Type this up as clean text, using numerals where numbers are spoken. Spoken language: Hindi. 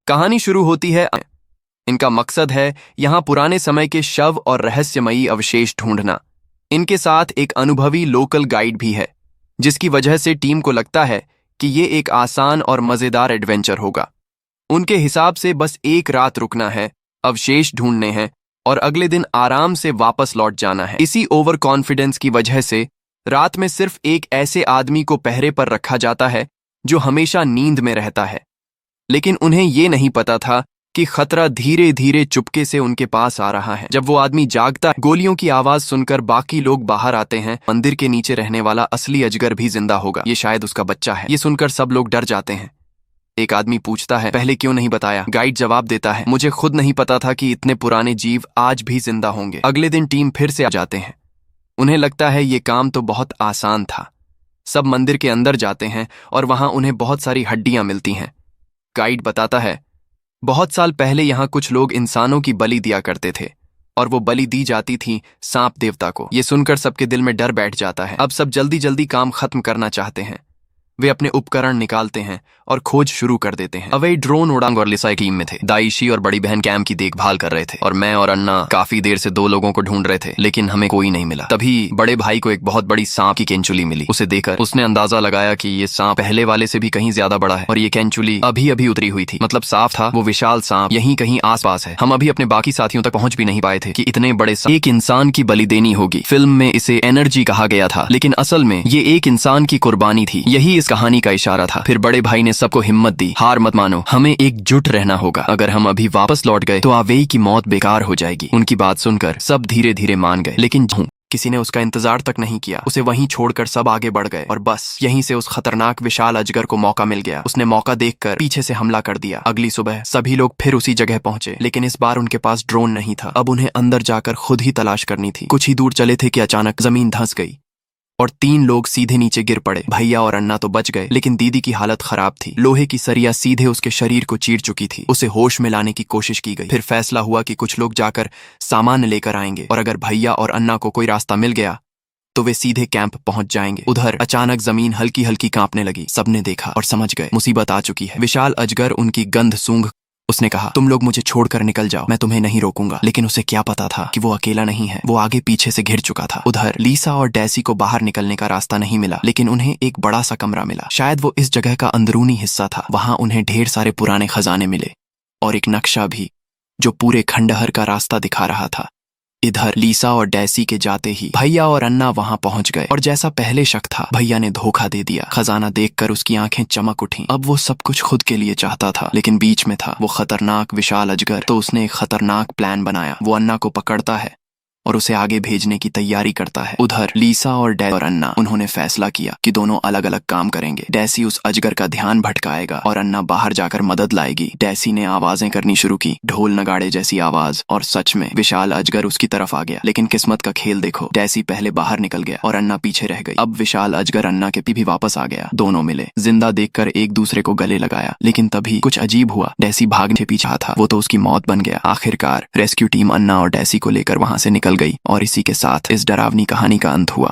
कहानी शुरू होती है। इनका मकसद है यहाँ पुराने समय के शव और रहस्यमयी अवशेष ढूंढना। इनके साथ एक अनुभवी लोकल गाइड भी है, जिसकी वजह से टीम को लगता है कि ये एक आसान और मजेदार एडवेंचर होगा। उनके हिसाब से बस एक रात रुकना है, अवशेष ढूंढने हैं और अगले दिन आराम से वापस लौट जाना है। इसी ओवर कॉन्फिडेंस की वजह से रात में सिर्फ एक ऐसे आदमी को पहरे पर रखा जाता है जो हमेशा नींद में रहता है। लेकिन उन्हें ये नहीं पता था कि खतरा धीरे धीरे चुपके से उनके पास आ रहा है। जब वो आदमी जागता है, गोलियों की आवाज सुनकर बाकी लोग बाहर आते हैं। मंदिर के नीचे रहने वाला असली अजगर भी जिंदा होगा, ये शायद उसका बच्चा है। ये सुनकर सब लोग डर जाते हैं। एक आदमी पूछता है, पहले क्यों नहीं बताया? गाइड जवाब देता है, मुझे खुद नहीं पता था कि इतने पुराने जीव आज भी जिंदा होंगे। अगले दिन टीम फिर से आ जाते हैं। उन्हें लगता है ये काम तो बहुत आसान था। सब मंदिर के अंदर जाते हैं और वहां उन्हें बहुत सारी हड्डियां मिलती हैं। गाइड बताता है, बहुत साल पहले यहाँ कुछ लोग इंसानों की बलि दिया करते थे और वो बलि दी जाती थी सांप देवता को। ये सुनकर सबके दिल में डर बैठ जाता है। अब सब जल्दी जल्दी काम खत्म करना चाहते हैं। वे अपने उपकरण निकालते हैं और खोज शुरू कर देते हैं। अवै ड्रोन उड़ांग और लिसा टीम में थे। दाइशी और बड़ी बहन कैंप की देखभाल कर रहे थे और मैं और अन्ना काफी देर से 2 लोगों को ढूंढ रहे थे, लेकिन हमें कोई नहीं मिला। तभी बड़े भाई को एक बहुत बड़ी सांप की केंचुली मिली। उसे देखकर उसने अंदाजा लगाया कि ये सांप पहले वाले से भी कहीं ज्यादा बड़ा है और ये केंचुली अभी अभी उतरी हुई थी। मतलब साफ था वो विशाल सांप यहीं कहीं आस पास है। हम अभी अपने बाकी साथियों तक पहुंच भी नहीं पाए थे कि इतने बड़े सांप एक इंसान की बलि देनी होगी। फिल्म में इसे एनर्जी कहा गया था, लेकिन असल में ये एक इंसान की कुर्बानी थी। यही इस कहानी का इशारा था। फिर बड़े भाई ने सबको हिम्मत दी, हार मत मानो, हमें एकजुट रहना होगा। अगर हम अभी वापस लौट गए तो आवेई की मौत बेकार हो जाएगी। उनकी बात सुनकर सब धीरे धीरे मान गए, लेकिन किसी ने उसका इंतजार तक नहीं किया। उसे वहीं छोड़कर सब आगे बढ़ गए और बस यहीं से उस खतरनाक विशाल अजगर को मौका मिल गया। उसने मौका देखकर पीछे से हमला कर दिया। अगली सुबह सभी लोग फिर उसी जगह पहुंचे, लेकिन इस बार उनके पास ड्रोन नहीं था। अब उन्हें अंदर जाकर खुद ही तलाश करनी थी। कुछ ही दूर चले थे कि अचानक जमीन धंस गई और 3 लोग सीधे नीचे गिर पड़े। भैया और अन्ना तो बच गए, लेकिन दीदी की हालत खराब थी। लोहे की सरिया सीधे उसके शरीर को चीर चुकी थी। उसे होश में लाने की कोशिश की गई। फिर फैसला हुआ कि कुछ लोग जाकर सामान लेकर आएंगे और अगर भैया और अन्ना को कोई रास्ता मिल गया तो वे सीधे कैंप पहुंच जाएंगे। उधर अचानक जमीन हल्की हल्की कांपने लगी। सबने देखा और समझ गए मुसीबत आ चुकी है। विशाल अजगर उनकी गंध सूंघ उसने कहा, तुम लोग मुझे छोड़कर निकल जाओ, मैं तुम्हें नहीं रोकूंगा। लेकिन उसे क्या पता था कि वो अकेला नहीं है, वो आगे पीछे से घिर चुका था। उधर लीसा और डैसी को बाहर निकलने का रास्ता नहीं मिला, लेकिन उन्हें एक बड़ा सा कमरा मिला। शायद वो इस जगह का अंदरूनी हिस्सा था। वहां उन्हें ढेर सारे पुराने खजाने मिले और एक नक्शा भी जो पूरे खंडहर का रास्ता दिखा रहा था। इधर लीसा और डैसी के जाते ही भैया और अन्ना वहां पहुंच गए और जैसा पहले शक था, भैया ने धोखा दे दिया। खजाना देखकर उसकी आंखें चमक उठी। अब वो सब कुछ खुद के लिए चाहता था, लेकिन बीच में था वो खतरनाक विशाल अजगर। तो उसने एक खतरनाक प्लान बनाया। वो अन्ना को पकड़ता है और उसे आगे भेजने की तैयारी करता है। उधर लीसा और डैसी और अन्ना उन्होंने फैसला किया कि दोनों अलग अलग काम करेंगे। डैसी उस अजगर का ध्यान भटकाएगा और अन्ना बाहर जाकर मदद लाएगी। डैसी ने आवाजें करनी शुरू की, ढोल नगाड़े जैसी आवाज, और सच में विशाल अजगर उसकी तरफ आ गया। लेकिन किस्मत का खेल देखो, डैसी पहले बाहर निकल गया और अन्ना पीछे रह गई। अब विशाल अजगर अन्ना के भी वापस आ गया। दोनों मिले, जिंदा देखकर एक दूसरे को गले लगाया। लेकिन तभी कुछ अजीब हुआ। डैसी भागने के पीछे था, वो तो उसकी मौत बन गया। आखिरकार रेस्क्यू टीम अन्ना और डैसी को लेकर वहां से निकल गई और इसी के साथ इस डरावनी कहानी का अंत हुआ।